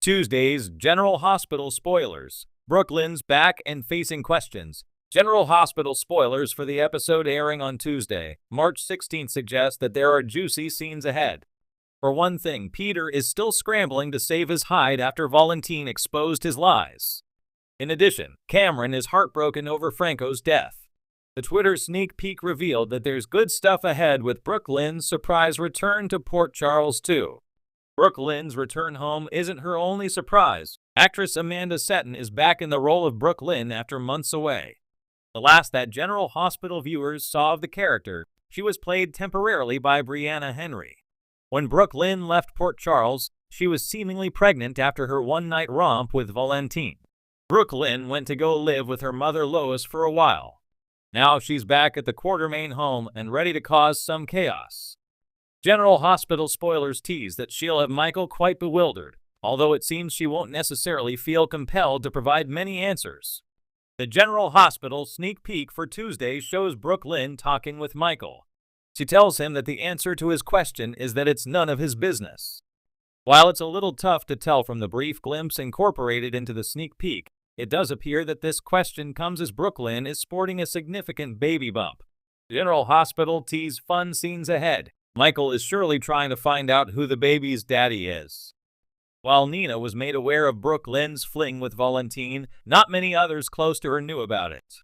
Tuesday's General Hospital spoilers. Brooklyn's back and facing questions. General Hospital spoilers for the episode airing on Tuesday, March 16th suggest that there are juicy scenes ahead. For one thing, Peter is still scrambling to save his hide after Valentine exposed his lies. In addition, Cameron is heartbroken over Franco's death. The Twitter sneak peek revealed that there's good stuff ahead with Brook Lynn's surprise return to Port Charles too. Brook Lynn's return home isn't her only surprise. Actress Amanda Setton is back in the role of Brook Lynn after months away. The last that General Hospital viewers saw of the character, she was played temporarily by Brianna Henry. When Brook Lynn left Port Charles, she was seemingly pregnant after her one-night romp with Valentine. Brook Lynn went to go live with her mother Lois for a while. Now she's back at the Quartermaine home and ready to cause some chaos. General Hospital spoilers tease that she'll have Michael quite bewildered, although it seems she won't necessarily feel compelled to provide many answers. The General Hospital sneak peek for Tuesday shows Brook Lynn talking with Michael. She tells him that the answer to his question is that it's none of his business. While it's a little tough to tell from the brief glimpse incorporated into the sneak peek, it does appear that this question comes as Brook Lynn is sporting a significant baby bump. General Hospital tease fun scenes ahead. Michael is surely trying to find out who the baby's daddy is. While Nina was made aware of Brook Lynn's fling with Valentine, not many others close to her knew about it.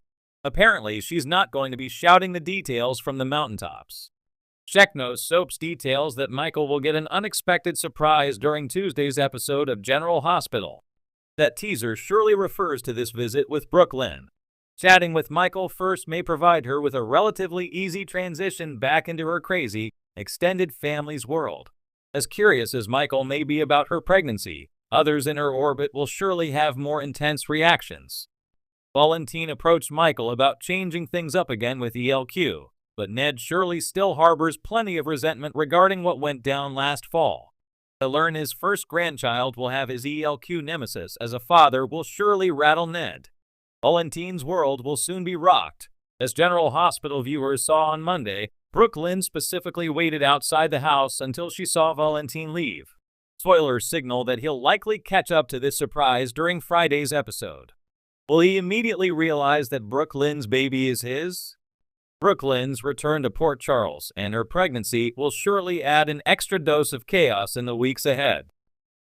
Apparently, she's not going to be shouting the details from the mountaintops. Sheknos Soaps details that Michael will get an unexpected surprise during Tuesday's episode of General Hospital. That teaser surely refers to this visit with Brook Lynn. Chatting with Michael first may provide her with a relatively easy transition back into her crazy, extended family's world. As curious as Michael may be about her pregnancy, others in her orbit will surely have more intense reactions. Valentine approached Michael about changing things up again with ELQ, but Ned surely still harbors plenty of resentment regarding what went down last fall. To learn his first grandchild will have his ELQ nemesis as a father will surely rattle Ned. Valentine's world will soon be rocked. As General Hospital viewers saw on Monday, Brook Lynn specifically waited outside the house until she saw Valentine leave. Spoilers signal that he'll likely catch up to this surprise during Friday's episode. Will he immediately realize that Brook Lynn's baby is his? Brook Lynn's return to Port Charles and her pregnancy will surely add an extra dose of chaos in the weeks ahead.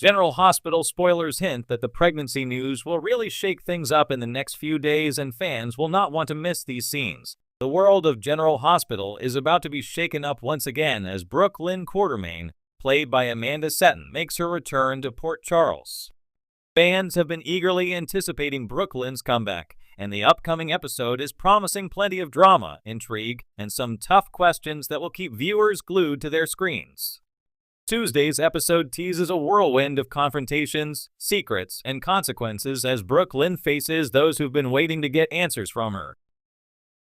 General Hospital spoilers hint that the pregnancy news will really shake things up in the next few days and fans will not want to miss these scenes. The world of General Hospital is about to be shaken up once again as Brook Lynn Quartermaine, played by Amanda Setton, makes her return to Port Charles. Fans have been eagerly anticipating Brook Lynn's comeback, and the upcoming episode is promising plenty of drama, intrigue, and some tough questions that will keep viewers glued to their screens. Tuesday's episode teases a whirlwind of confrontations, secrets, and consequences as Brook Lynn faces those who've been waiting to get answers from her.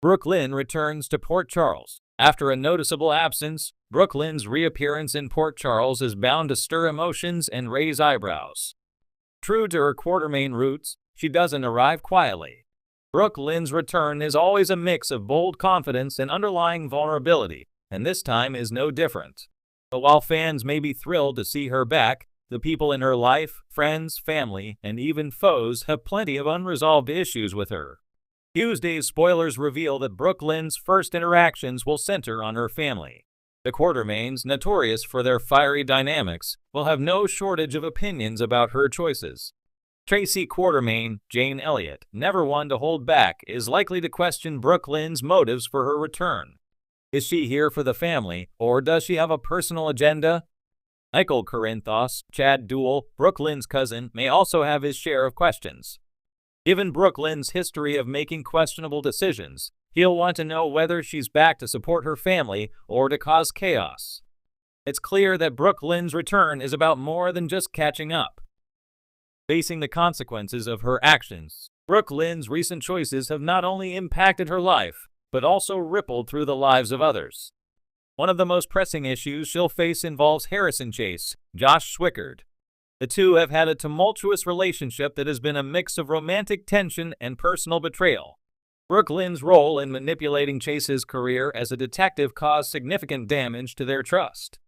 Brook Lynn returns to Port Charles. After a noticeable absence, Brook Lynn's reappearance in Port Charles is bound to stir emotions and raise eyebrows. True to her Quartermaine roots, she doesn't arrive quietly. Brook Lynn's return is always a mix of bold confidence and underlying vulnerability, and this time is no different. But while fans may be thrilled to see her back, the people in her life, friends, family, and even foes have plenty of unresolved issues with her. Tuesday's spoilers reveal that Brook Lynn's first interactions will center on her family. The Quartermaines, notorious for their fiery dynamics, will have no shortage of opinions about her choices. Tracy Quartermaine, Jane Elliott, never one to hold back, is likely to question Brook Lynn's motives for her return. Is she here for the family, or does she have a personal agenda? Michael Corinthos, Chad Duell, Brook Lynn's cousin, may also have his share of questions. Given Brook Lynn's history of making questionable decisions, he'll want to know whether she's back to support her family or to cause chaos. It's clear that Brook Lynn's return is about more than just catching up. Facing the consequences of her actions, Brook Lynn's recent choices have not only impacted her life, but also rippled through the lives of others. One of the most pressing issues she'll face involves Harrison Chase, Josh Swickard. The two have had a tumultuous relationship that has been a mix of romantic tension and personal betrayal. Brook Lynn's role in manipulating Chase's career as a detective caused significant damage to their trust.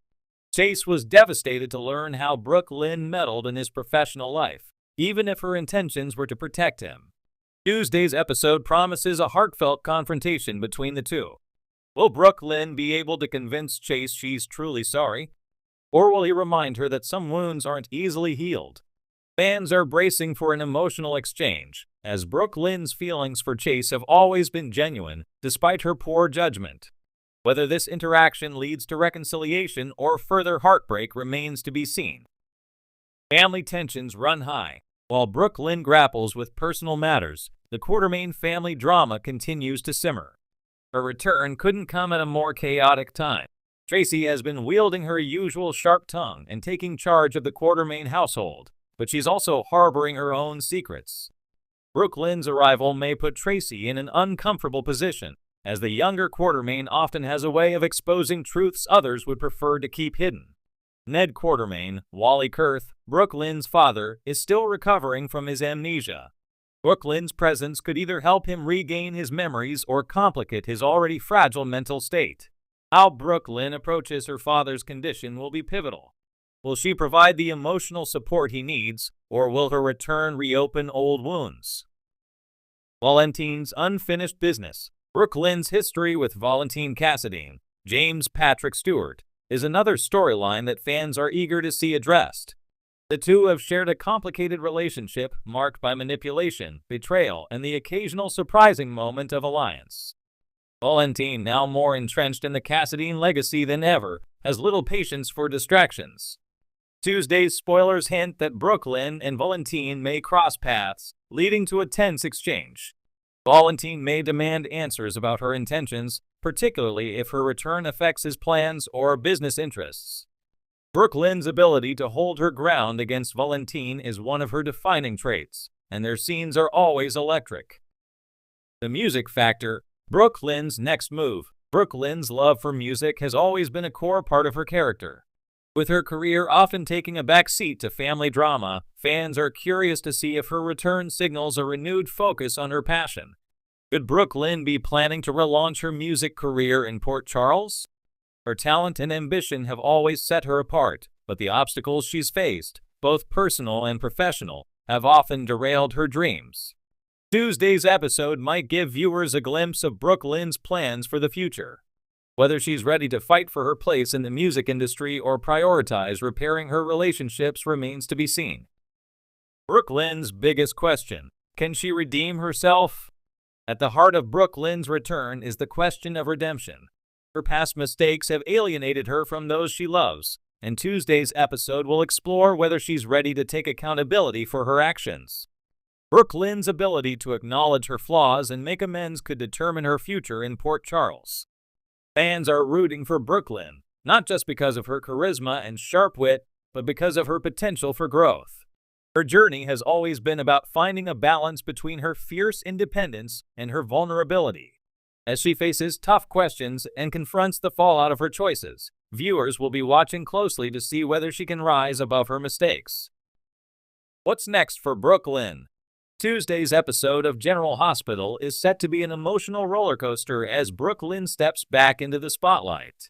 Chase was devastated to learn how Brook Lynn meddled in his professional life, even if her intentions were to protect him. Tuesday's episode promises a heartfelt confrontation between the two. Will Brook Lynn be able to convince Chase she's truly sorry? Or will he remind her that some wounds aren't easily healed? Fans are bracing for an emotional exchange, as Brook Lynn's feelings for Chase have always been genuine, despite her poor judgment. Whether this interaction leads to reconciliation or further heartbreak remains to be seen. Family tensions run high. While Brook Lynn grapples with personal matters, the Quartermaine family drama continues to simmer. Her return couldn't come at a more chaotic time. Tracy has been wielding her usual sharp tongue and taking charge of the Quartermaine household, but she's also harboring her own secrets. Brook Lynn's arrival may put Tracy in an uncomfortable position, as the younger Quartermaine often has a way of exposing truths others would prefer to keep hidden. Ned Quartermaine, Wally Kurth, Brook Lynn's father, is still recovering from his amnesia. Brook Lynn's presence could either help him regain his memories or complicate his already fragile mental state. How Brook Lynn approaches her father's condition will be pivotal. Will she provide the emotional support he needs, or will her return reopen old wounds? Valentine's unfinished business. Brook Lynn's history with Valentine Cassadine, James Patrick Stewart, is another storyline that fans are eager to see addressed. The two have shared a complicated relationship marked by manipulation, betrayal, and the occasional surprising moment of alliance. Valentine, now more entrenched in the Cassadine legacy than ever, has little patience for distractions. Tuesday's spoilers hint that Brook Lynn and Valentine may cross paths, leading to a tense exchange. Valentine may demand answers about her intentions, particularly if her return affects his plans or business interests. Brook Lynn's ability to hold her ground against Valentine is one of her defining traits, and their scenes are always electric. The music factor. Brook Lynn's next move. Brook Lynn's love for music has always been a core part of her character. With her career often taking a back seat to family drama, fans are curious to see if her return signals a renewed focus on her passion. Could Brook Lynn be planning to relaunch her music career in Port Charles? Her talent and ambition have always set her apart, but the obstacles she's faced, both personal and professional, have often derailed her dreams. Tuesday's episode might give viewers a glimpse of Brook Lynn's plans for the future. Whether she's ready to fight for her place in the music industry or prioritize repairing her relationships remains to be seen. Brook Lynn's biggest question: can she redeem herself? At the heart of Brook Lynn's return is the question of redemption. Her past mistakes have alienated her from those she loves, and Tuesday's episode will explore whether she's ready to take accountability for her actions. Brook Lynn's ability to acknowledge her flaws and make amends could determine her future in Port Charles. Fans are rooting for Brook Lynn, not just because of her charisma and sharp wit, but because of her potential for growth. Her journey has always been about finding a balance between her fierce independence and her vulnerability. As she faces tough questions and confronts the fallout of her choices, viewers will be watching closely to see whether she can rise above her mistakes. What's next for Brook Lynn? Tuesday's episode of General Hospital is set to be an emotional roller coaster as Brook Lynn steps back into the spotlight.